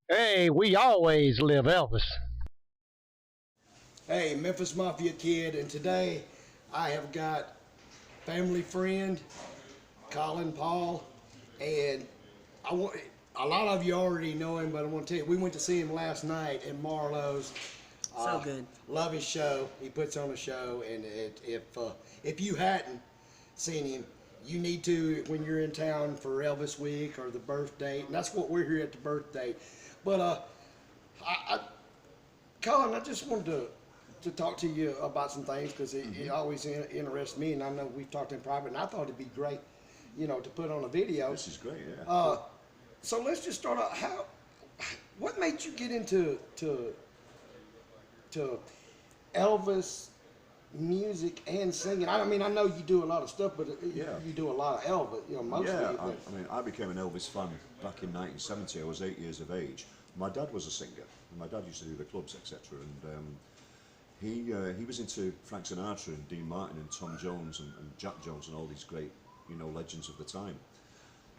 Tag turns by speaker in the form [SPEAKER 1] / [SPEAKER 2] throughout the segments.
[SPEAKER 1] Hey, we always live Elvis.
[SPEAKER 2] Hey, Memphis Mafia kid, and today I have got family friend Colin Paul, and I want a lot of you already know him, but I want to tell you we went to see him last night in Marlowe's.
[SPEAKER 3] So good.
[SPEAKER 2] Love his show. He puts on a show, and if you hadn't seen him, you need to when you're in town for Elvis Week or the birthday. And that's what we're here at the birthday. But Colin, I just wanted to talk to you about some things because it always interests me, and I know we've talked in private, and I thought it'd be great, to put on a video.
[SPEAKER 4] This is great, yeah.
[SPEAKER 2] So let's just start out. What made you get into to Elvis music and singing? I mean, I know you do a lot of stuff, but
[SPEAKER 4] Yeah.
[SPEAKER 2] you do a lot of Elvis, mostly.
[SPEAKER 4] Yeah,
[SPEAKER 2] but-
[SPEAKER 4] I mean, I became an Elvis fan back in 1970. I was 8 years of age. My dad was a singer, and my dad used to do the clubs, etc. And he was into Frank Sinatra and Dean Martin and Tom Jones and Jack Jones and all these great, legends of the time.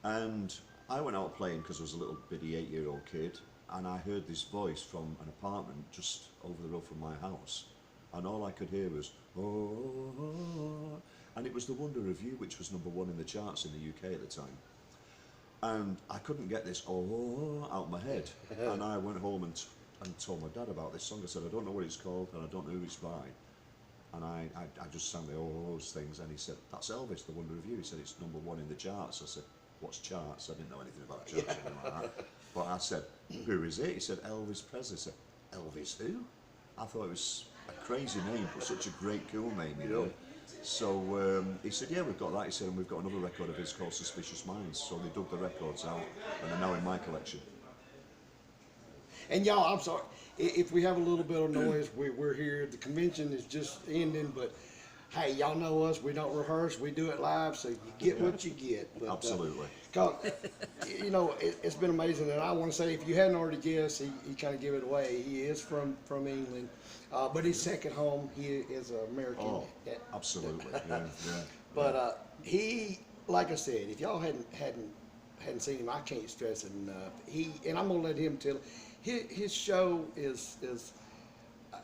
[SPEAKER 4] And I went out playing because I was a little bitty 8-year-old kid, and I heard this voice from an apartment just over the road from my house, and all I could hear was oh, and it was The Wonder of You, which was #1 in the charts in the UK at the time. And I couldn't get this oh out of my head, and I went home and told my dad about this song. I said, I don't know what it's called and I don't know who it's by. And I just sang the those things, and he said, that's Elvis, The Wonder of You. He said, it's #1 in the charts. I said, what's charts? I didn't know anything about charts or anything like that. But I said, who is it? He said, Elvis Presley. I said, Elvis who? I thought it was a crazy name, but such a great, cool name, So he said, yeah, we've got that. He said, and we've got another record of his called Suspicious Minds. So they dug the records out, and they're now in my collection.
[SPEAKER 2] And y'all, I'm sorry if we have a little bit of noise. We're here. The convention is just ending, but hey, y'all know us. We don't rehearse. We do it live, so you get what you get. But,
[SPEAKER 4] Absolutely.
[SPEAKER 2] 'Cause, it's been amazing, and I want to say, if you hadn't already guessed, he kind of gave it away. He is from England, but his second home, he is American.
[SPEAKER 4] Oh, absolutely. Yeah.
[SPEAKER 2] But he, like I said, if y'all hadn't seen him, I can't stress it enough. And I'm gonna let him tell. His show is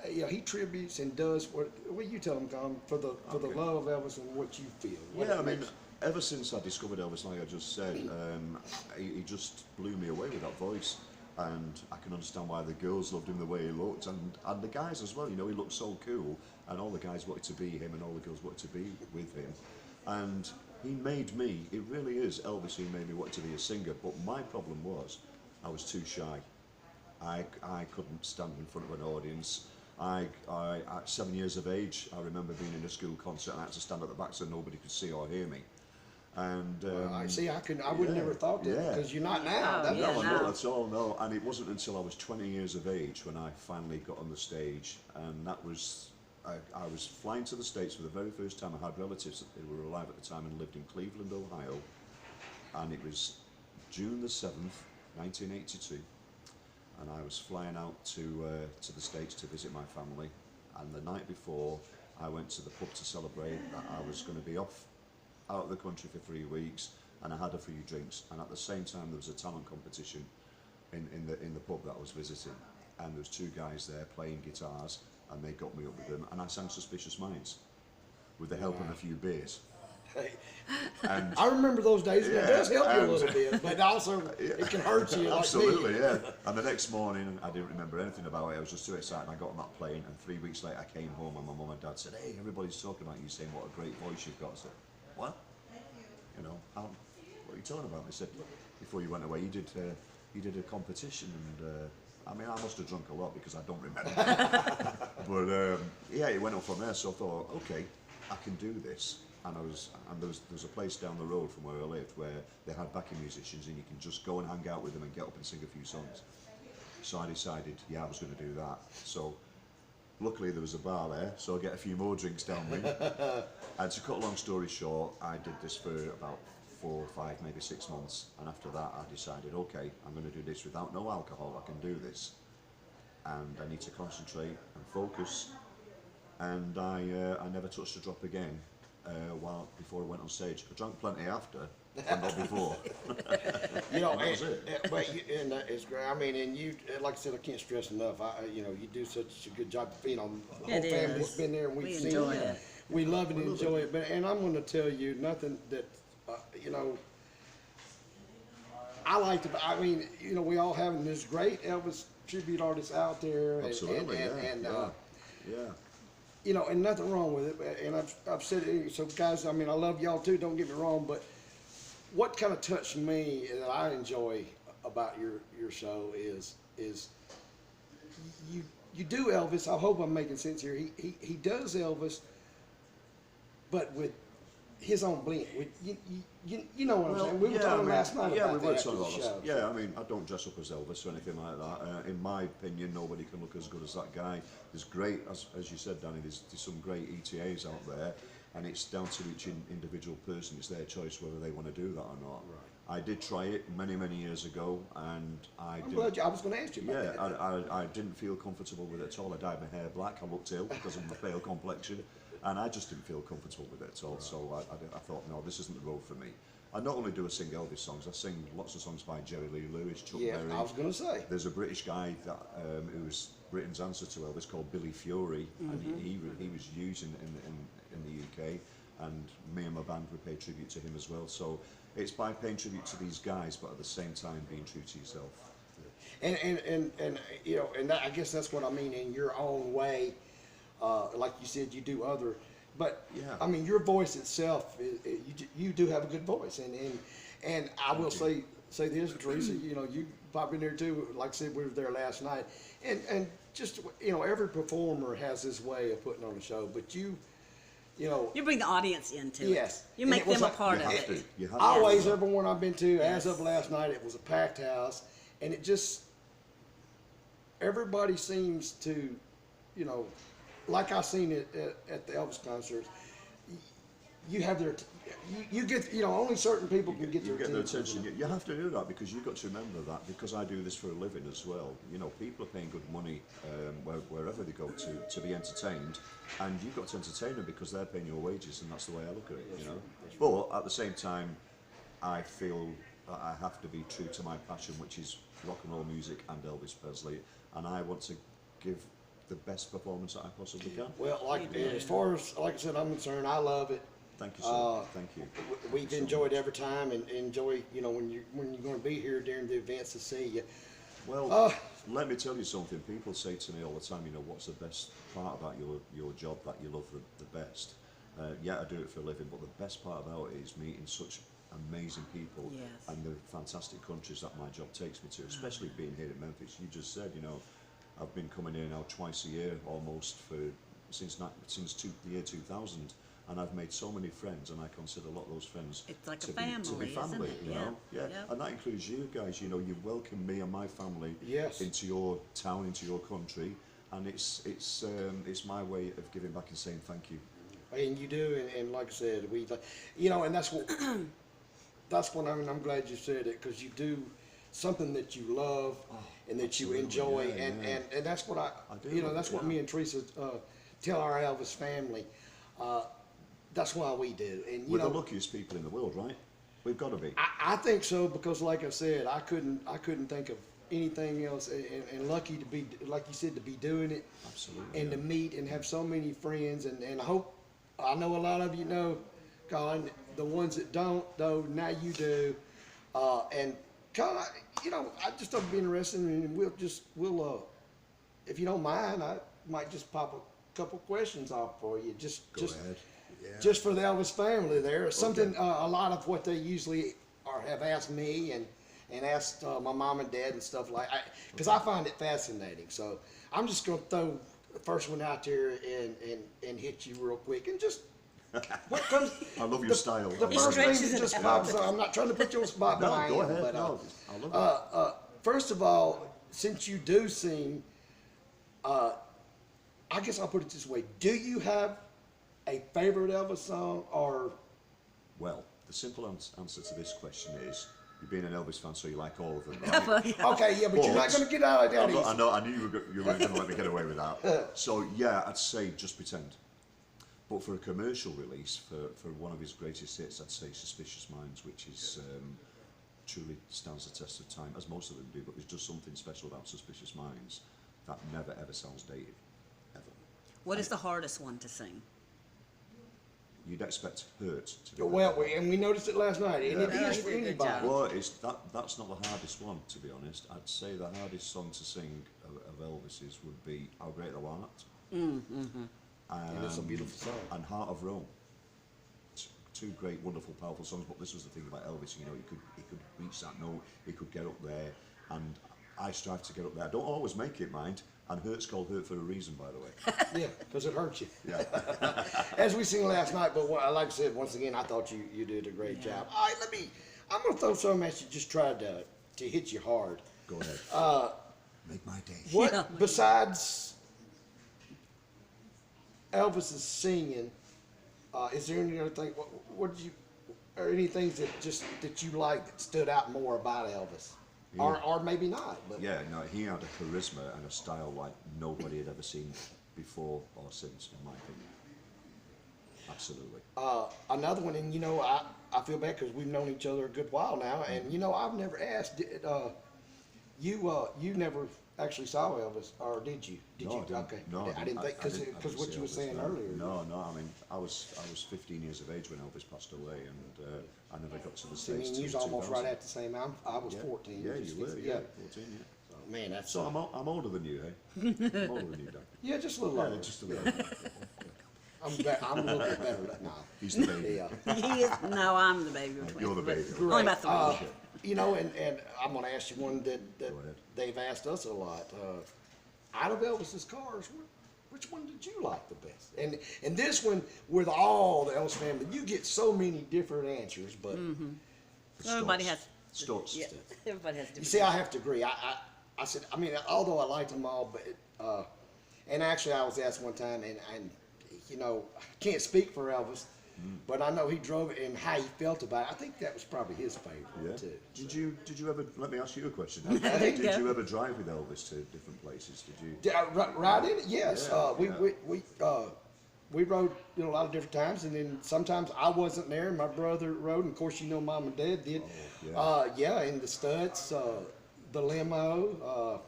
[SPEAKER 2] he tributes and does what you tell him, Con, for the love of Elvis and what you feel.
[SPEAKER 4] Yeah, I mean, ever since I discovered Elvis, like I just said, he just blew me away with that voice, and I can understand why the girls loved him the way he looked, and the guys as well. He looked so cool, and all the guys wanted to be him, and all the girls wanted to be with him, and he made me. It really is Elvis who made me want to be a singer. But my problem was, I was too shy. I couldn't stand in front of an audience. At 7 years of age, I remember being in a school concert and I had to stand at the back so nobody could see or hear me. And
[SPEAKER 2] I see. I would never thought that because you're not now.
[SPEAKER 3] Oh, yeah.
[SPEAKER 4] no,
[SPEAKER 3] no.
[SPEAKER 4] not at all, no. And it wasn't until I was 20 years of age when I finally got on the stage, and that was I was flying to the States for the very first time. I had relatives that were alive at the time and lived in Cleveland, Ohio, and it was June the 7th, 1982. And I was flying out to the States to visit my family, and the night before I went to the pub to celebrate that I was going to be off out of the country for 3 weeks, and I had a few drinks, and at the same time there was a talent competition in the pub that I was visiting, and there was 2 guys there playing guitars, and they got me up with them, and I sang Suspicious Minds with the help of a few beers. And
[SPEAKER 2] I remember those days, and it does help you a
[SPEAKER 4] and-
[SPEAKER 2] little bit, but also it can hurt you.
[SPEAKER 4] Absolutely,
[SPEAKER 2] like me.
[SPEAKER 4] yeah. And the next morning, I didn't remember anything about it. I was just too excited. I got on that plane, and 3 weeks later, I came home, and my mum and dad said, "Hey, everybody's talking about you, saying what a great voice you've got." I said, "What? What are you talking about?" They said, "Before you went away, you did a competition, and I mean, I must have drunk a lot because I don't remember." But yeah, it went on from there. So I thought, okay, I can do this. And there was a place down the road from where I lived where they had backing musicians, and you can just go and hang out with them and get up and sing a few songs. So I decided, yeah, I was going to do that. So luckily there was a bar there, so I get a few more drinks down me. And to cut a long story short, I did this for about 4, 5, maybe 6 months, and after that I decided, okay, I'm going to do this without no alcohol. I can do this, and I need to concentrate and focus. And I never touched a drop again. Before I went on stage, I drank plenty after, but not before.
[SPEAKER 2] know,
[SPEAKER 4] and that was it.
[SPEAKER 2] and it's great. I mean, and you, like I said, I can't stress enough. You know, you do such a good job. You know, the whole
[SPEAKER 3] It
[SPEAKER 2] family's
[SPEAKER 3] is.
[SPEAKER 2] been there, and we've
[SPEAKER 3] We
[SPEAKER 2] seen
[SPEAKER 3] enjoy
[SPEAKER 2] it.
[SPEAKER 3] it.
[SPEAKER 2] We love it and enjoy it. But and I'm going to tell you nothing that, you know. I like to. I mean, you know, we all have this great Elvis tribute artists out there,
[SPEAKER 4] Absolutely,
[SPEAKER 2] and
[SPEAKER 4] yeah.
[SPEAKER 2] you know, and nothing wrong with it. And I've said it. So guys, I mean, I love y'all too. Don't get me wrong, but what kind of touched me and that I enjoy about your show is you do Elvis. I hope I'm making sense here. He does Elvis, but with his own blend. You know what I'm saying? We were talking last night
[SPEAKER 4] yeah,
[SPEAKER 2] about
[SPEAKER 4] we were
[SPEAKER 2] that
[SPEAKER 4] talking
[SPEAKER 2] after the
[SPEAKER 4] about
[SPEAKER 2] show.
[SPEAKER 4] that. Yeah, I mean, I don't dress up as Elvis or anything like that. In my opinion, nobody can look as good as that guy. There's great, as you said, Danny, there's some great ETAs out there, and it's down to each individual person. It's their choice whether they want to do that or not. Right. I did try it many years ago, and I
[SPEAKER 2] was going to ask you about that.
[SPEAKER 4] I didn't feel comfortable with it at all. I dyed my hair black. I looked ill because of my pale complexion, and I just didn't feel comfortable with it at all. Right. So I thought, no, this isn't the road for me. I not only do I sing Elvis songs, I sing lots of songs by Jerry Lee Lewis, Chuck Berry.
[SPEAKER 2] I was going to say.
[SPEAKER 4] There's a British guy that who was Britain's answer to Elvis called Billy Fury, and he was used in the UK, and me and my band we pay tribute to him as well. So it's by paying tribute to these guys, but at the same time being true to yourself.
[SPEAKER 2] And you know, and that, I guess that's what I mean in your own way. Like you said, you do other. But
[SPEAKER 4] yeah.
[SPEAKER 2] I mean, your voice itself, you do have a good voice, and I will say this, Teresa. You know, you popped in there too. Like I said, we were there last night, and just you know, every performer has his way of putting on a show. But you know,
[SPEAKER 3] You bring the audience into it.
[SPEAKER 2] Yes.
[SPEAKER 3] You
[SPEAKER 2] And
[SPEAKER 3] make
[SPEAKER 2] it was
[SPEAKER 3] them a
[SPEAKER 2] like-
[SPEAKER 3] part
[SPEAKER 4] You
[SPEAKER 3] of
[SPEAKER 4] have
[SPEAKER 3] it.
[SPEAKER 4] to. You have
[SPEAKER 2] always
[SPEAKER 4] to.
[SPEAKER 2] everyone I've been to,
[SPEAKER 3] Yes.
[SPEAKER 2] as of last night, it was a packed house, and it just everybody seems to, you know, like I seen it at the Elvis concerts. You have their, you get, you know, only certain people can get
[SPEAKER 4] You
[SPEAKER 2] their
[SPEAKER 4] get their
[SPEAKER 2] attention.
[SPEAKER 4] attention. You have to do that because you've got to remember that because I do this for a living as well. You know, people are paying good money wherever they go to be entertained, and you've got to entertain them because they're paying your wages, and that's the way I look at it. You know, but at the same time, I feel that I have to be true to my passion, which is rock and roll music and Elvis Presley, and I want to give the best performance that I possibly can.
[SPEAKER 2] Well, as far as like I said, I'm concerned, I love it.
[SPEAKER 4] Thank you, sir. Thank you.
[SPEAKER 2] We've enjoyed every time, and enjoy, you know, when you're going to be here during the events to see you.
[SPEAKER 4] Well, let me tell you something. People say to me all the time, you know, what's the best part about your job that you love the best? Yeah, I do it for a living, but the best part about it is meeting such amazing people
[SPEAKER 3] Yes.
[SPEAKER 4] and the fantastic countries that my job takes me to, especially being here in Memphis. You just said, you know, I've been coming here now twice a year almost since the year 2000. And I've made so many friends, and I consider a lot of those friends
[SPEAKER 3] It's like a
[SPEAKER 4] to
[SPEAKER 3] family,
[SPEAKER 4] be family,
[SPEAKER 3] isn't it?
[SPEAKER 4] you
[SPEAKER 3] Yeah.
[SPEAKER 4] know? Yeah.
[SPEAKER 3] Yeah.
[SPEAKER 4] And that includes you guys. You know, you welcome me and my family
[SPEAKER 2] Yes.
[SPEAKER 4] into your town, into your country, and it's my way of giving back and saying thank you.
[SPEAKER 2] And you do, and like I said, you know, and that's what I mean. I'm glad you said it because you do something that you love and that you
[SPEAKER 4] absolutely,
[SPEAKER 2] enjoy,
[SPEAKER 4] yeah.
[SPEAKER 2] and that's what I
[SPEAKER 4] do
[SPEAKER 2] you know,
[SPEAKER 4] love
[SPEAKER 2] that's
[SPEAKER 4] it,
[SPEAKER 2] what
[SPEAKER 4] yeah.
[SPEAKER 2] me and Teresa tell our Elvis family. That's why we do, and you
[SPEAKER 4] We're
[SPEAKER 2] know,
[SPEAKER 4] the luckiest people in the world, right? We've got to be.
[SPEAKER 2] I think so because, like I said, I couldn't think of anything else, and lucky to be, like you said, to be doing it.
[SPEAKER 4] Absolutely.
[SPEAKER 2] And to meet and have so many friends, and I know a lot of you know, Colin, the ones that don't though, now you do, and Colin, you know, I just thought it'd be interesting, and we'll if you don't mind, I might just pop a couple questions off for you,
[SPEAKER 4] Go ahead. Yeah.
[SPEAKER 2] just for the Elvis family there. Something, a lot of what they usually have asked me and asked my mom and dad and stuff like, because I find it fascinating. So I'm just going to throw the first one out there and hit you real quick. And just, what comes...
[SPEAKER 4] I love your style.
[SPEAKER 2] The
[SPEAKER 4] I
[SPEAKER 2] first
[SPEAKER 4] love
[SPEAKER 2] thing
[SPEAKER 3] stretches
[SPEAKER 2] that
[SPEAKER 3] it
[SPEAKER 2] just
[SPEAKER 3] out.
[SPEAKER 2] pops up, I'm not trying to put you on the spot, but
[SPEAKER 4] No,
[SPEAKER 2] I
[SPEAKER 4] go
[SPEAKER 2] am.
[SPEAKER 4] ahead.
[SPEAKER 2] But,
[SPEAKER 4] No, I love it.
[SPEAKER 2] first of all, since you do sing, I guess I'll put it this way. Do you have a favorite Elvis song, or
[SPEAKER 4] Well, the simple answer to this question is, you've been an Elvis fan, so you like all of them, right?
[SPEAKER 2] okay, yeah, but you're not
[SPEAKER 4] But-
[SPEAKER 2] going to get out of that easy.
[SPEAKER 4] I knew you were going to let me get away with that. So yeah, I'd say Just Pretend. But for a commercial release, for one of his greatest hits, I'd say Suspicious Minds, which is truly stands the test of time, as most of them do, but there's just something special about Suspicious Minds that never ever sounds dated, ever.
[SPEAKER 3] What is the hardest one to sing?
[SPEAKER 4] You'd expect Hurt to be.
[SPEAKER 2] Well, we noticed it last night, and it
[SPEAKER 3] Yeah,
[SPEAKER 2] is
[SPEAKER 3] he
[SPEAKER 2] for
[SPEAKER 3] did a good
[SPEAKER 2] anybody.
[SPEAKER 3] job.
[SPEAKER 4] Well, that's not the hardest one, to be honest. I'd say the hardest song to sing of Elvis's would be How Great Thou Art.
[SPEAKER 2] And it's a beautiful song.
[SPEAKER 4] And Heart of Rome. Two great, wonderful, powerful songs. But this was the thing about Elvis. You know, he could reach that note. He could get up there, and I strive to get up there. I don't always make it, mind. And Hurt's called Hurt for a reason, by the way.
[SPEAKER 2] Yeah, because it hurts you.
[SPEAKER 4] Yeah.
[SPEAKER 2] As we sing last night, but like I said, once again, I thought you did a great job. All right, I'm going to throw something at you, just try to hit you hard.
[SPEAKER 4] Go ahead. Make my day.
[SPEAKER 2] What, besides Elvis's singing, is there any other thing, what did you, or any things that you like that stood out more about Elvis?
[SPEAKER 4] Yeah.
[SPEAKER 2] Or maybe not. But
[SPEAKER 4] Yeah, no, he had a charisma and a style like nobody had ever seen before or since, in my opinion. Absolutely.
[SPEAKER 2] Another one, and I feel bad because we've known each other a good while now, and I've never asked, you never actually saw Elvis, or did you? Did
[SPEAKER 4] No,
[SPEAKER 2] you?
[SPEAKER 4] I didn't.
[SPEAKER 2] Okay.
[SPEAKER 4] No,
[SPEAKER 2] I didn't think,
[SPEAKER 4] I didn't
[SPEAKER 2] because what
[SPEAKER 4] see
[SPEAKER 2] you were
[SPEAKER 4] Elvis,
[SPEAKER 2] saying
[SPEAKER 4] no.
[SPEAKER 2] earlier.
[SPEAKER 4] No, I mean, I was 15 years of age when Elvis passed away, and I never got to the
[SPEAKER 2] See, I
[SPEAKER 4] States
[SPEAKER 2] mean, you
[SPEAKER 4] till
[SPEAKER 2] was almost
[SPEAKER 4] 2000.
[SPEAKER 2] right at the same. I was
[SPEAKER 4] Yeah.
[SPEAKER 2] 14.
[SPEAKER 4] Yeah,
[SPEAKER 2] just
[SPEAKER 4] you were.
[SPEAKER 2] 15,
[SPEAKER 4] Yeah, 14. Yeah.
[SPEAKER 2] So, man, that's
[SPEAKER 4] So I'm older than you, hey? I'm older than you, Dan.
[SPEAKER 2] yeah, just a little
[SPEAKER 4] Yeah,
[SPEAKER 2] older.
[SPEAKER 4] just a little.
[SPEAKER 2] I'm a little bit better now.
[SPEAKER 4] He's the baby.
[SPEAKER 2] Yeah.
[SPEAKER 3] He is, no, I'm the baby.
[SPEAKER 4] You're the baby.
[SPEAKER 3] Only about 3.
[SPEAKER 2] And I'm going to ask you one that
[SPEAKER 4] Go ahead.
[SPEAKER 2] they've asked us a lot. Out of Elvis's cars, which one did you like the best? And this one, with all the Elvis family, you get so many different answers. But
[SPEAKER 3] Everybody has.
[SPEAKER 4] Stutz.
[SPEAKER 3] Yeah, everybody has different.
[SPEAKER 2] you see, I have to agree. I said, I mean, although I liked them all, but and actually I was asked one time, and I can't speak for Elvis, but I know he drove it and how he felt about it. I think that was probably his favorite
[SPEAKER 4] Yeah.
[SPEAKER 2] too.
[SPEAKER 4] Did you ever? Let me ask you a question.
[SPEAKER 3] Yeah.
[SPEAKER 4] Did you ever drive with Elvis to different places? Did you?
[SPEAKER 2] Right in it, yes.
[SPEAKER 4] Yeah,
[SPEAKER 2] We rode a lot of different times, and then sometimes I wasn't there, and my brother rode, and of course Mom and Dad did. In the Stutz, the limo,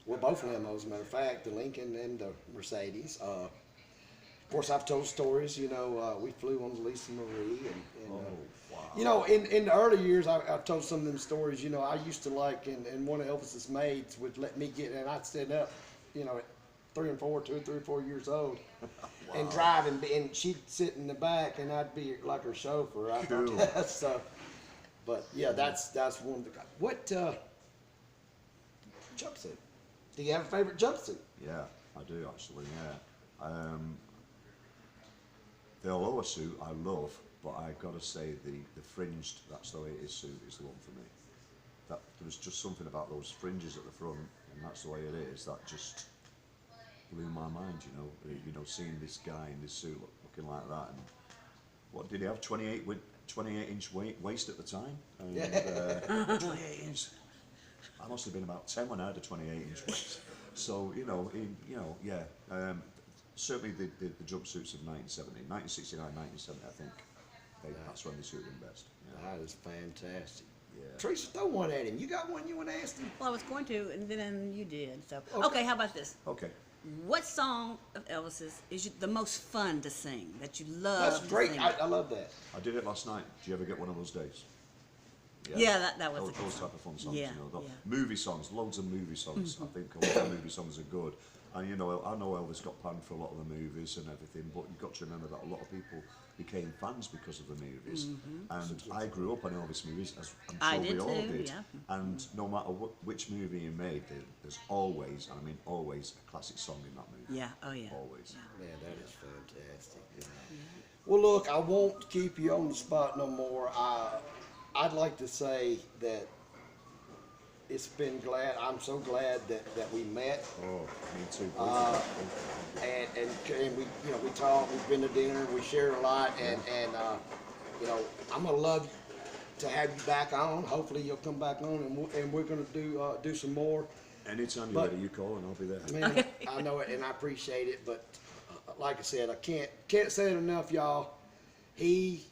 [SPEAKER 2] both limos, as a matter of fact, the Lincoln and the Mercedes. Of course, I've told stories. We flew on the Lisa Marie, and
[SPEAKER 4] wow.
[SPEAKER 2] in the early years, I've told some of them stories. I used to like, and one of Elvis's maids would let me get, and I'd stand up, at 3 or 4 years old, and drive, and she'd sit in the back, and I'd be like her chauffeur. I
[SPEAKER 4] Cool.
[SPEAKER 2] thought so. But yeah, that's one of the. What jumpsuit? Do you have a favorite jumpsuit?
[SPEAKER 4] Yeah, I do actually. Yeah. The lower suit I love, but I gotta say the fringed, that's the way it is suit, is the one for me. There's just something about those fringes at the front, and that's the way it is. That just blew my mind. Seeing this guy in this suit looking like that, and what did he have? 28-inch waist at the time. And, 28 inch. I must have been about 10 when I had a 28-inch waist. So yeah. Certainly the jumpsuits of 1970, 1969, 1970, I think that's when they suited him best. Yeah.
[SPEAKER 2] That is fantastic.
[SPEAKER 4] Yeah.
[SPEAKER 2] Teresa, throw one at him. You got one you want to ask him?
[SPEAKER 3] Well, I was going to, and then you did. So
[SPEAKER 2] Okay.
[SPEAKER 3] okay, how about this?
[SPEAKER 4] Okay.
[SPEAKER 3] What song of Elvis's is the most fun to sing that you love?
[SPEAKER 2] That's
[SPEAKER 3] to
[SPEAKER 2] great.
[SPEAKER 3] sing?
[SPEAKER 2] I love that.
[SPEAKER 4] I did it last night. Do you ever get one of those days?
[SPEAKER 3] Yeah, that was a good
[SPEAKER 4] those
[SPEAKER 3] song.
[SPEAKER 4] type of fun songs.
[SPEAKER 3] Yeah,
[SPEAKER 4] The
[SPEAKER 3] yeah.
[SPEAKER 4] movie songs, loads of movie songs. I think a lot of movie songs are good. And I know Elvis got panned for a lot of the movies and everything, but you've got to remember that a lot of people became fans because of the movies. And I grew up on Elvis movies, as I'm sure we all did.
[SPEAKER 3] Yeah.
[SPEAKER 4] And no matter which movie you made, there's always, and I mean always, a classic song in that movie.
[SPEAKER 3] Yeah, oh yeah.
[SPEAKER 4] Always.
[SPEAKER 3] Yeah.
[SPEAKER 2] Man, that is fantastic. Well, look, I won't keep you on the spot no more. I'd like to say that I'm so glad that we met.
[SPEAKER 4] Oh, me too.
[SPEAKER 2] And we talked, we've been to dinner, we shared a lot, and I'm gonna love to have you back on. Hopefully you'll come back on, and we're gonna do some more.
[SPEAKER 4] Anytime you're
[SPEAKER 2] But-
[SPEAKER 4] ready, you call and I'll be there.
[SPEAKER 2] Man, I know it, and I appreciate it, but like I said, I can't say it enough, y'all. He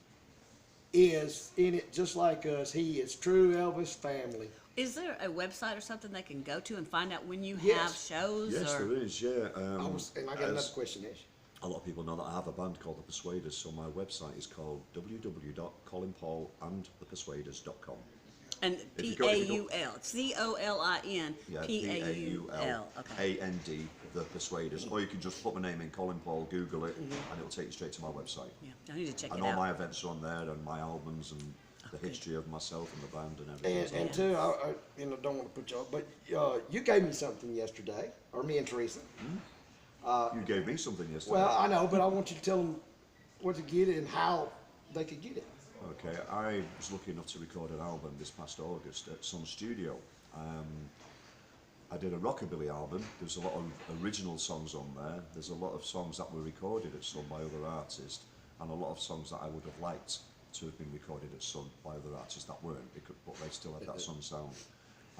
[SPEAKER 2] is in it just like us. He is true Elvis family.
[SPEAKER 3] Is there a website or something they can go to and find out when you have
[SPEAKER 2] Yes.
[SPEAKER 3] shows?
[SPEAKER 4] Yes,
[SPEAKER 3] or?
[SPEAKER 4] there is, yeah.
[SPEAKER 2] And I got another question, Ash.
[SPEAKER 4] A lot of people know that I have a band called The Persuaders, so my website is called www.colinpaulandthepersuaders.com.
[SPEAKER 3] And
[SPEAKER 4] If you go- if you go-
[SPEAKER 3] Paul, COLIN,
[SPEAKER 4] Yeah,
[SPEAKER 3] PAUL. Okay.
[SPEAKER 4] PAULAND, The Persuaders. Or you can just put my name in, Colin Paul, Google it, and it'll take you straight to my website.
[SPEAKER 3] Yeah, I need to check
[SPEAKER 4] And
[SPEAKER 3] it
[SPEAKER 4] all
[SPEAKER 3] out.
[SPEAKER 4] my events are on there, and my albums, and the history of myself and the band and everything.
[SPEAKER 2] And too, I don't want to put you off, but you gave me something yesterday, or me and Teresa.
[SPEAKER 4] You gave me something yesterday.
[SPEAKER 2] Well, I know, but I want you to tell them where to get it and how they could get it.
[SPEAKER 4] Okay, I was lucky enough to record an album this past August at Sun Studio. I did a rockabilly album. There's a lot of original songs on there. There's a lot of songs that were recorded at Sun by other artists, and a lot of songs that I would have liked to have been recorded at Sun by other artists that weren't, but they still had that Sun sound.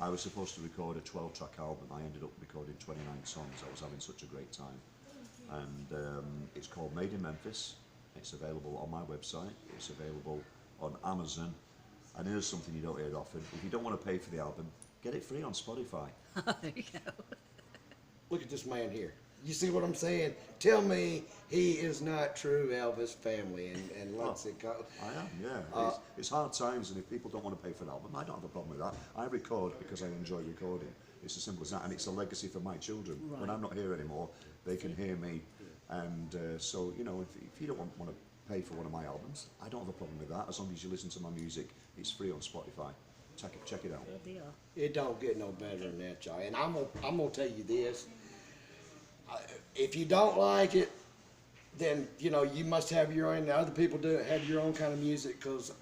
[SPEAKER 4] I was supposed to record a 12-track album. I ended up recording 29 songs. I was having such a great time. And it's called Made in Memphis. It's available on my website. It's available on Amazon. And here's something you don't hear often. If you don't want to pay for the album, get it free on Spotify.
[SPEAKER 3] There you go.
[SPEAKER 2] Look at this man here. You see what I'm saying? Tell me he is not true Elvis family. And let's see.
[SPEAKER 4] I am, yeah. It's hard times, and if people don't want to pay for an album, I don't have a problem with that. I record because I enjoy recording. It's as simple as that, and it's a legacy for my children.
[SPEAKER 3] Right.
[SPEAKER 4] When I'm not here anymore, they can hear me. And so, you know, if you don't want to pay for one of my albums, I don't have a problem with that. As long as you listen to my music, it's free on Spotify. Check it out.
[SPEAKER 3] Good deal.
[SPEAKER 2] It don't get no better than that, y'all. And I'm gonna tell you this. If you don't like it, then you know you must have your own. Other people do have your own kind of music, because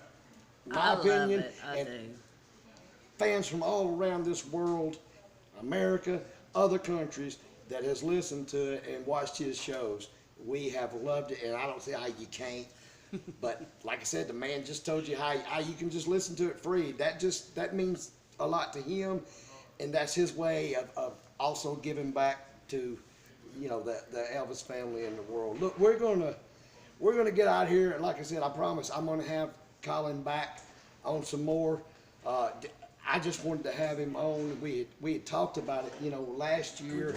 [SPEAKER 2] my opinion,
[SPEAKER 3] I
[SPEAKER 2] and
[SPEAKER 3] do.
[SPEAKER 2] fans from all around this world, America, other countries that has listened to it and watched his shows, we have loved it, and I don't see how you can't. But like I said, the man just told you how you can just listen to it free. That means a lot to him, and that's his way of also giving back to, you know, the Elvis family in the world. Look, we're gonna get out here, and like I said, I promise I'm gonna have Colin back on some more. I just wanted to have him on. We had talked about it, you know, last year,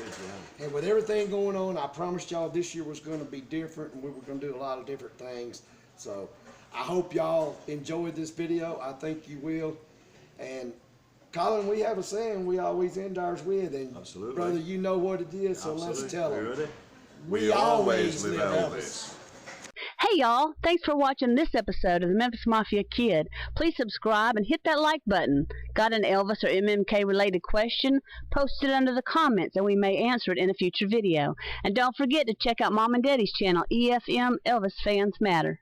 [SPEAKER 2] and with everything going on, I promised y'all this year was going to be different, and we were going to do a lot of different things. So I hope y'all enjoyed this video. I think you will. And Colin, we have a saying we always end ours with, and
[SPEAKER 4] Absolutely.
[SPEAKER 2] brother, you know what it is, so
[SPEAKER 4] Absolutely.
[SPEAKER 2] let's tell
[SPEAKER 4] Are you
[SPEAKER 2] them.
[SPEAKER 4] ready?
[SPEAKER 2] We always live Elvis.
[SPEAKER 5] Hey y'all, thanks for watching this episode of the Memphis Mafia Kid. Please subscribe and hit that like button. Got an Elvis or MMK related question? Post it under the comments and we may answer it in a future video. And don't forget to check out Mom and Daddy's channel, EFM Elvis Fans Matter.